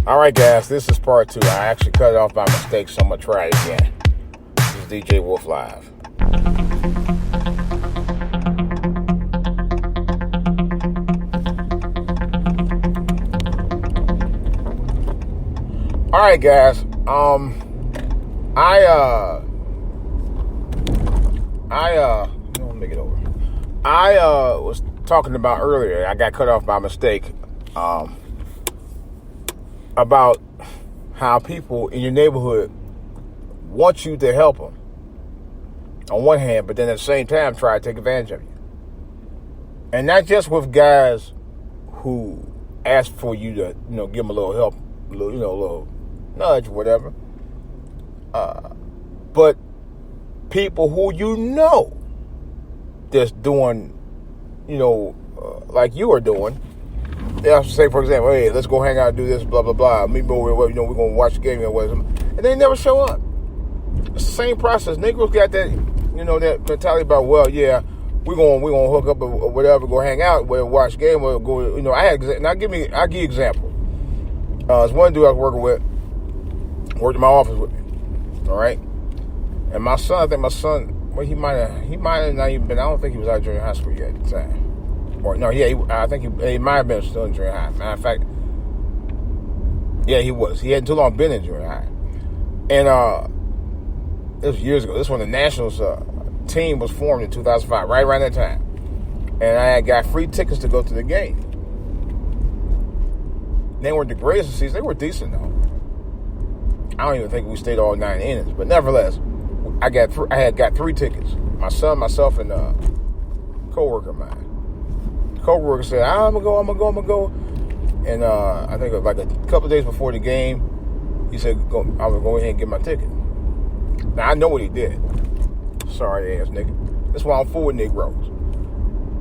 All right, guys, this is part 2. I actually cut it off by mistake, so I'm going to try it again. This is DJ Wolf Live. All right, guys. Let me make it over. I was talking about earlier. I got cut off by mistake. About how people in your neighborhood want you to help them on one hand, but then at the same time try to take advantage of you. And not just with guys who ask for you to, give them a little help, a little nudge, whatever. But people who just doing, like you are doing. They have to say, for example, hey, let's go hang out and do this, blah, blah, blah. Meet me over, we're going to watch the game, and they never show up. It's the same process. Negroes got that, that mentality about, well, yeah, we're going to hook up or whatever, go hang out, we'll watch the game, we'll go, I'll give you an example. There's one dude I was working with, worked in my office with me, all right? And my son, well, he might have not even been, I don't think he was out during high school yet at the time. Or no, yeah, I think he might have been still in junior high. Matter of fact, yeah, he was. He hadn't too long been in junior high. And it was years ago. This is when the Nationals team was formed in 2005, right around that time. And I had got free tickets to go to the game. They weren't the greatest of the season. They were decent, though. I don't even think we stayed all 9 innings. But nevertheless, I had got 3 tickets. My son, myself, and a co-worker of mine. Co-worker said, I'm gonna go. And I think like a couple of days before the game, he said, I was go ahead and get my ticket. Now I know what he did. Sorry ass nigga. That's why I'm full with Negroes.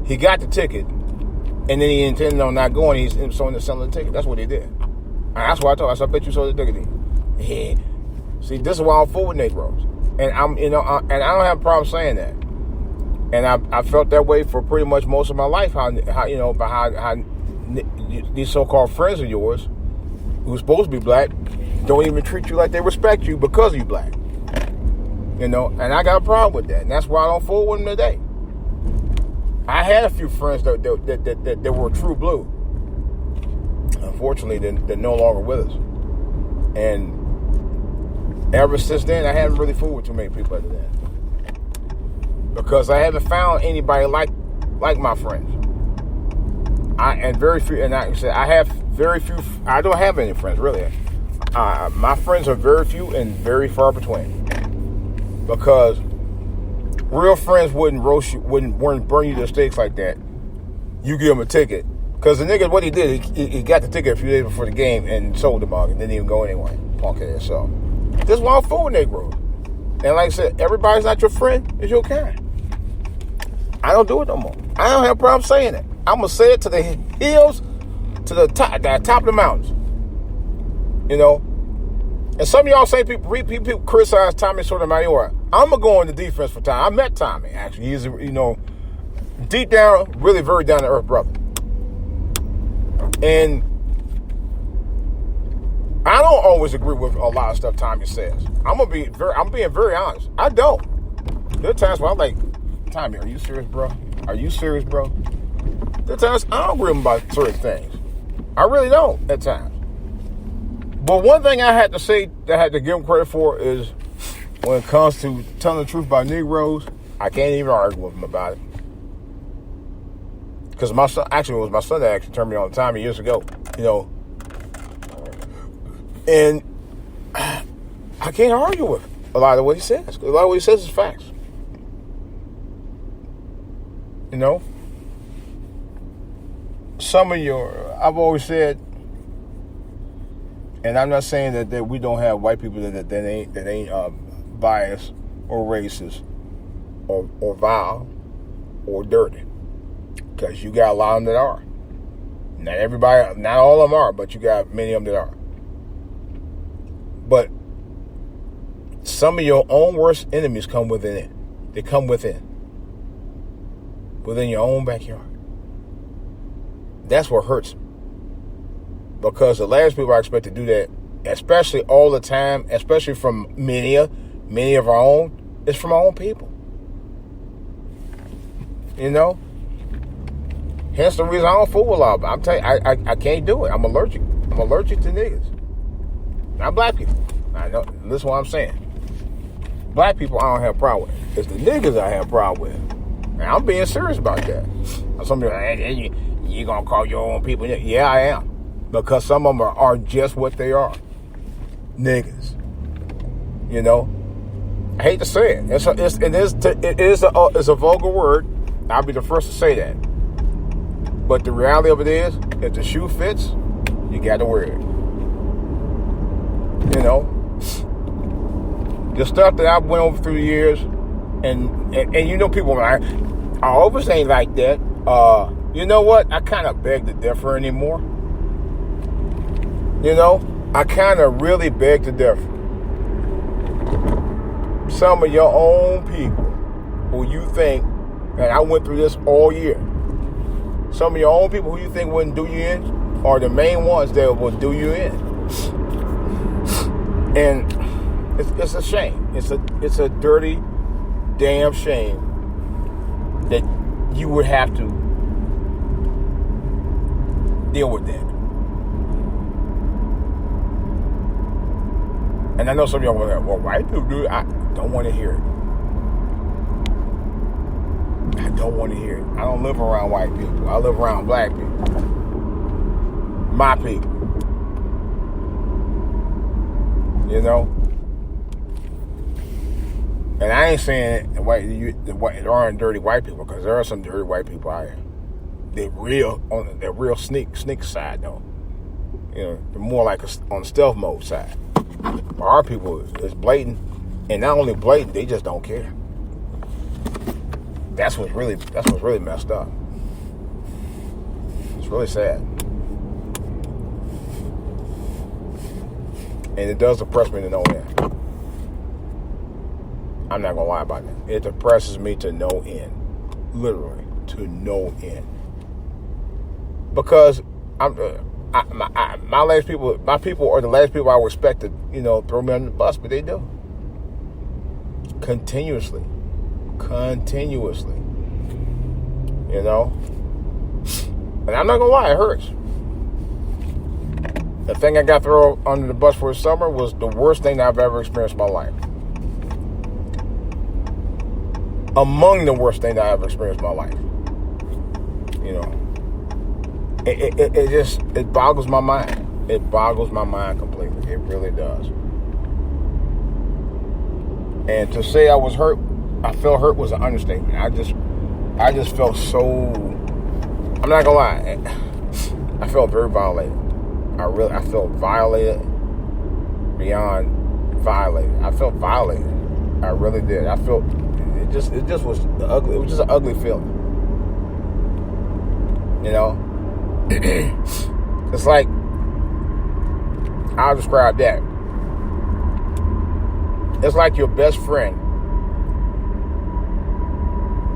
He got the ticket, and then he intended on not going. He's selling the ticket. That's what he did. And that's why I told him, I bet you sold the ticket then. Yeah. See, this is why I'm full with Negroes. And and I don't have a problem saying that. And I felt that way for pretty much most of my life. How these so-called friends of yours, who's supposed to be black, don't even treat you like they respect you because you're black. And I got a problem with that, and that's why I don't fool with them today. I had a few friends that were true blue. Unfortunately, they're no longer with us, and ever since then, I haven't really fooled with too many people after that. Because I haven't found anybody like my friends. I have very few. I don't have any friends really. My friends are very few and very far between. Because real friends wouldn't roast you, wouldn't burn you to the stakes like that. You give them a ticket. Because the nigga, what he did, he got the ticket a few days before the game and sold the mug and didn't even go anyway. Punk ass. So this is why I'm full with Negroes. And like I said, everybody's not your friend. It's your kind. I don't do it no more. I don't have a problem saying it. I'm going to say it to the hills, to the top of the mountains. And some of y'all say people criticize Tommy Sotomayor. I'm going to go into defense for Tommy. I met Tommy, actually. He's, deep down, really very down-to-earth brother. And I don't always agree with a lot of stuff Tommy says. I'm being very honest. I don't. There are times where I'm like, Tommy, are you serious, bro? Are you serious, bro? There are times I don't agree with him about certain things. I really don't at times. But one thing I had to say that I had to give him credit for is when it comes to telling the truth about Negroes, I can't even argue with him about it. Because it was my son that actually turned me on to Tommy years ago, And I can't argue with a lot of what he says. A lot of what he says is facts. I've always said, and I'm not saying that we don't have white people that ain't biased or racist or vile or dirty, because you got a lot of them that are. Not all of them are, but you got many of them that are. But some of your own worst enemies come within it. They come within your own backyard. That's what hurts Because the last people I expect to do that, especially all the time, especially from many of our own, is from our own people. You know? Hence the reason I don't fool with a lot of them. I'm telling you, I can't do it. I'm allergic. I'm allergic to niggas. Not black people. I know. Listen to what I'm saying. Black people I don't have a problem with. It's the niggas I have a problem with. And I'm being serious about that. Some people are like, hey, you gonna call your own people? Yeah, I am. Because some of them are just what they are. Niggas. You know? I hate to say it. It's a vulgar word. I'll be the first to say that. But the reality of it is, if the shoe fits, you got to wear it. You know? The stuff that I went over through the years, and you know, people are like, I always ain't like that. You know what? I kind of beg to differ anymore. You know? I kind of really beg to differ. Some of your own people who you think, and I went through this all year, some of your own people who you think wouldn't do you in are the main ones that will do you in. And it's a shame. It's a dirty, damn shame that you would have to deal with that. And I know some of y'all will go, well, white people do it. I don't want to hear it. I don't want to hear it. I don't live around white people. I live around black people. My people. You know? And I ain't saying there aren't dirty white people, because there are some dirty white people out here. They're real sneak side, though. You know, they're more like on the stealth mode side. Our people is blatant, and not only blatant, they just don't care. That's what's really messed up. It's really sad, and it does depress me to know that. I'm not gonna lie about that. It depresses me to no end, literally to no end, because my people are the last people I would expect to, you know, throw me under the bus, but they do. Continuously. You know? And I'm not gonna lie, it hurts. The thing I got thrown under the bus for the summer was the worst thing that I've ever experienced in my life. Among the worst things that I've ever experienced in my life. You know? It boggles my mind. It boggles my mind completely. It really does. And to say I was hurt, I felt hurt was an understatement. I just felt so, I'm not gonna lie, I felt very violated. I felt violated beyond violated. I felt violated. I really did. I felt, it just was ugly. It was just an ugly feeling. You know? It's like, I'll describe that. It's like your best friend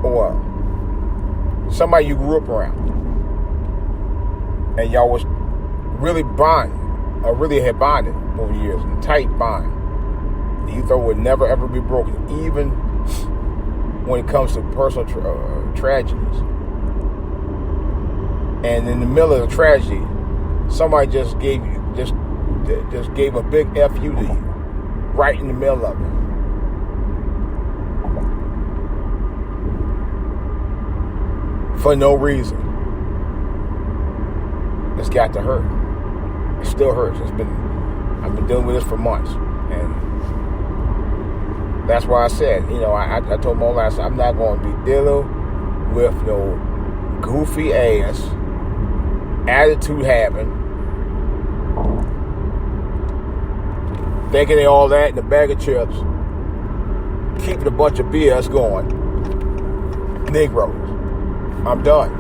or somebody you grew up around, and y'all was really bonded, or really had bonded over the years, a tight bond. You thought would never ever be broken, even when it comes to personal tragedies. And in the middle of the tragedy, somebody just gave a big F you to you, right in the middle of it. For no reason. It's got to hurt. It still hurts. I've been dealing with this for months, and that's why I said, you know, I told Mo last time, I'm not going to be dealing with no goofy ass attitude having, thinking they all that in a bag of chips, keeping a bunch of BS going. Negroes. I'm done.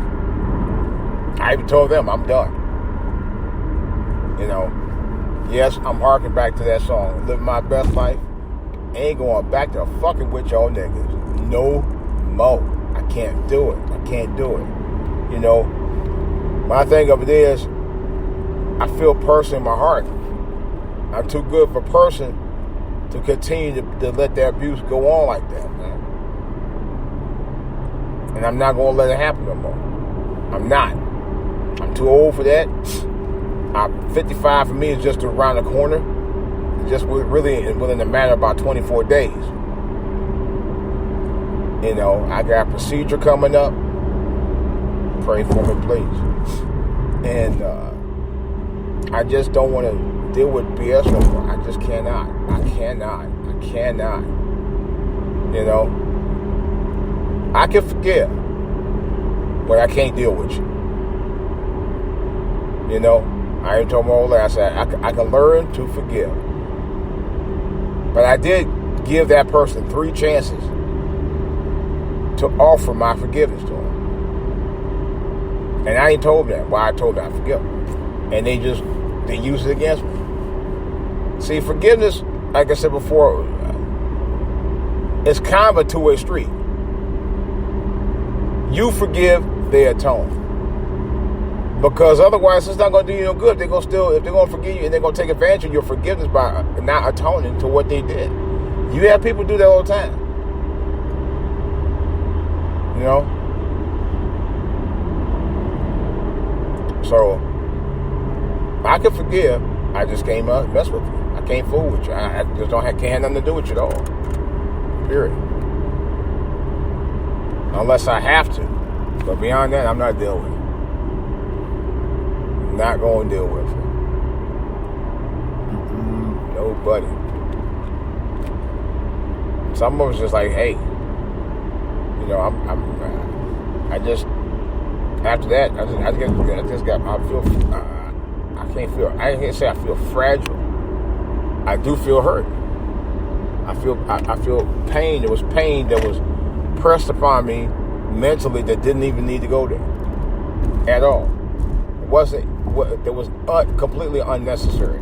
I even told them I'm done. You know, yes, I'm harking back to that song, Living My Best Life. Ain't going back to fucking with y'all niggas. No more. I can't do it. You know, my thing of it is, I feel personally in my heart, I'm too good of a person to continue to let that abuse go on like that, man. And I'm not going to let it happen no more. I'm not. I'm too old for that. 55 for me is just around the corner. Just really within a matter of about 24 days. You know, I got a procedure coming up. Pray for me, please. And I just don't want to deal with BS no more. I just cannot. I cannot. You know, I can forgive, but I can't deal with you. You know, I ain't told my old last. I can learn to forgive, but I did give that person 3 chances to offer my forgiveness to him, and I ain't told them why I told them I forgive them, and they use it against me. See, forgiveness, like I said before, it's kind of a two-way street. You forgive, they atone. Because otherwise, it's not going to do you no good. If they're going to forgive you and they're going to take advantage of your forgiveness by not atoning to what they did. You have people do that all the time. You know? So, I can forgive. I just can't mess with you. I can't fool with you. I just can't have nothing to do with you at all. Period. Unless I have to. But beyond that, I'm not dealing with it. Not going to deal with it. Nobody. Some of us just like, hey, you know, I just after that, I can't say I feel fragile. I do feel hurt. I feel pain. There was pain that was pressed upon me mentally that didn't even need to go there at all. It was completely unnecessary.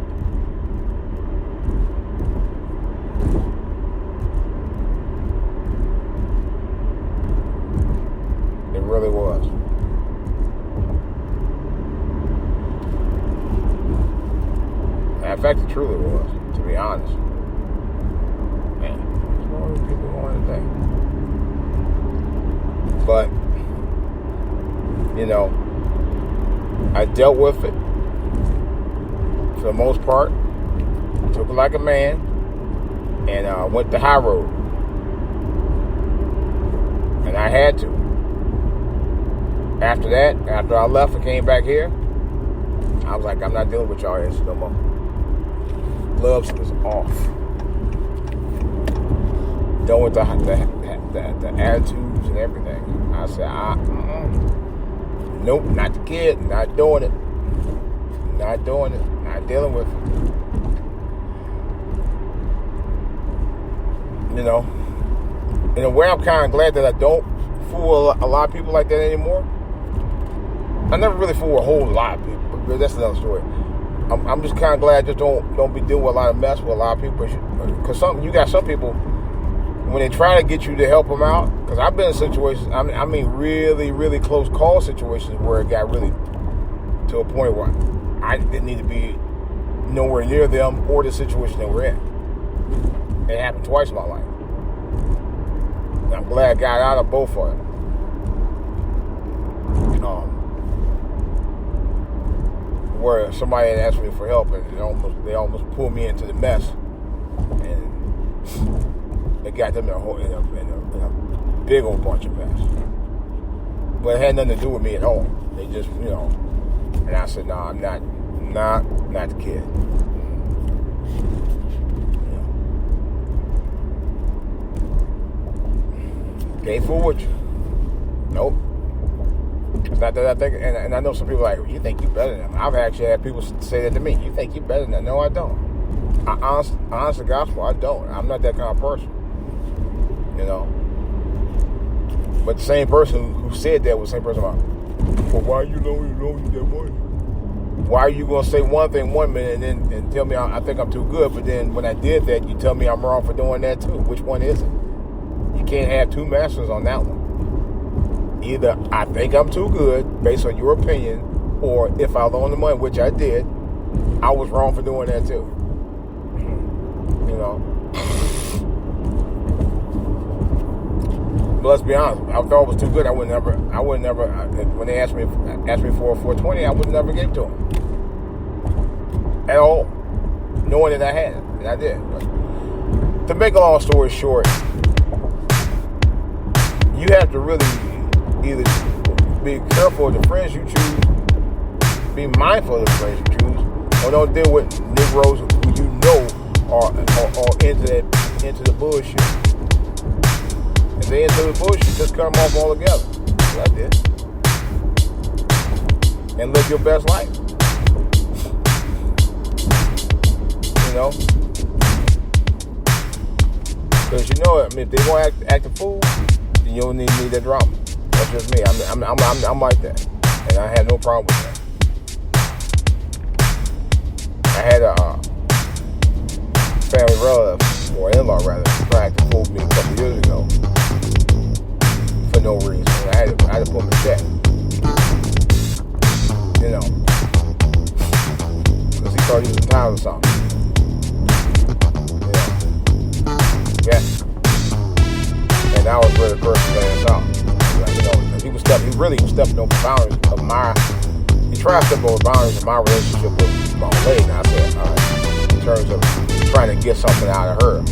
It really was. In fact, it truly was, to be honest. Man, what's wrong with people going today? But, you know, I dealt with it for the most part. Took it like a man and went the high road. And I had to. After that, after I left and came back here, I was like, I'm not dealing with y'all ass no more. Gloves was off. Done with the attitudes and everything. I said, nope, not the kid, not doing it. Not doing it, not dealing with it. You know, in a way, I'm kind of glad that I don't fool a lot of people like that anymore. I never really fool a whole lot of people, but that's another story. I'm just kind of glad I just don't be dealing with a lot of mess with a lot of people. Because you got some people, when they try to get you to help them out, because I've been in situations, I mean really, really close call situations where it got really to a point where I didn't need to be nowhere near them or the situation they were in. It happened twice in my life. And I'm glad I got out of both of them. Where somebody had asked me for help and they almost pulled me into the mess, and it got them in a big old bunch of mess. But it had nothing to do with me at all. They just, you know, and I said, no, I'm not the kid. Can't fool with you. Nope. It's not that I think, and I know some people are like, you think you better than them. I've actually had people say that to me. You think you better than them? No, I don't. Honest to gospel, I don't. I'm not that kind of person. You know. But the same person who said that was the same person about, well, why you know that money? Why are you going to say one thing 1 minute and tell me I think I'm too good, but then when I did that, you tell me I'm wrong for doing that too? Which one is it? You can't have two masters on that one. Either I think I'm too good based on your opinion, or if I loan the money, which I did, I was wrong for doing that too. You know. But let's be honest. I thought it was too good. I would never. When they asked me for a 420, I would never give to them at all, knowing that I had it, and I did. But to make a long story short, you have to really either be careful of the friends you choose, be mindful of the friends you choose, or don't deal with Negroes who you know are into the bullshit. If they into the bullshit, just cut them off altogether. That's it. And live your best life. You know? Because you know, if they want to act a fool, then you don't need that drama. That's just me. I'm like that. And I had no problem with that. I had a family relative, or in-law rather, tried to fool me a couple years ago for no reason. I had to put him in check. You know. Because he thought he was in town or something. Yeah. And that was where the person laying out. Like, you know, he really was stepping over boundaries of he tried to step over boundaries of my relationship with my old lady. And I said, all right, in terms of trying to get something out of her,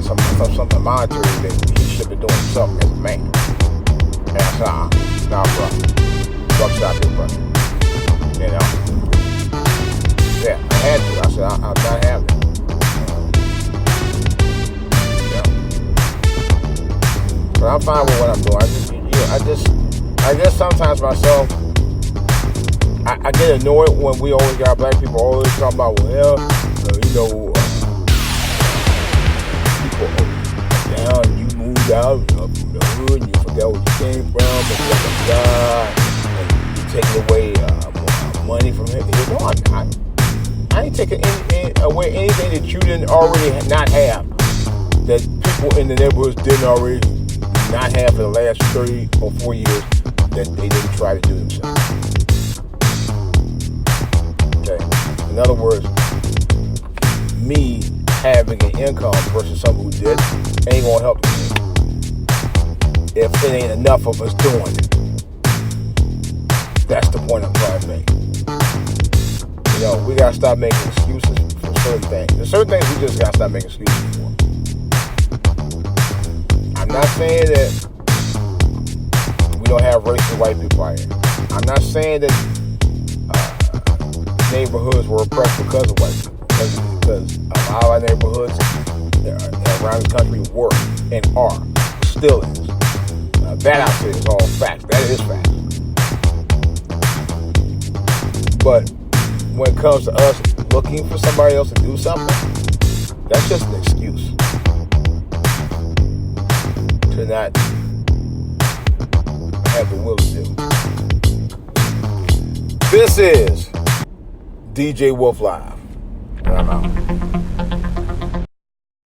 something monetary that he should be doing himself as a man. And I said, nah, bro. Buck stop here, bro. You know? Yeah, I had to. I said, I'm not having it. But I'm fine with what I'm doing. I guess sometimes myself, I get annoyed when we always got black people always talking about, well, people down, you moved out from the hood, and you forgot where you came from, and you taking away money from him. No, I'm not. I ain't taking away anything that you didn't already not have, that people in the neighborhoods didn't already not have for the last 30 or 4 years that they didn't try to do themselves. Okay. In other words, me having an income versus someone who did ain't gonna help me if it ain't enough of us doing it. That's the point I'm trying to make. You know, we gotta stop making excuses for certain things. There's certain things we just gotta stop making excuses for. I'm not saying that we don't have racist white people out here. I'm not saying that neighborhoods were oppressed because of white people. Because a lot of our neighborhoods around the country were and are, still is. That out there is all facts. That is facts. But when it comes to us looking for somebody else to do something, that's just an excuse to not have the will to do. This is DJ Wolf Live. And I'm out.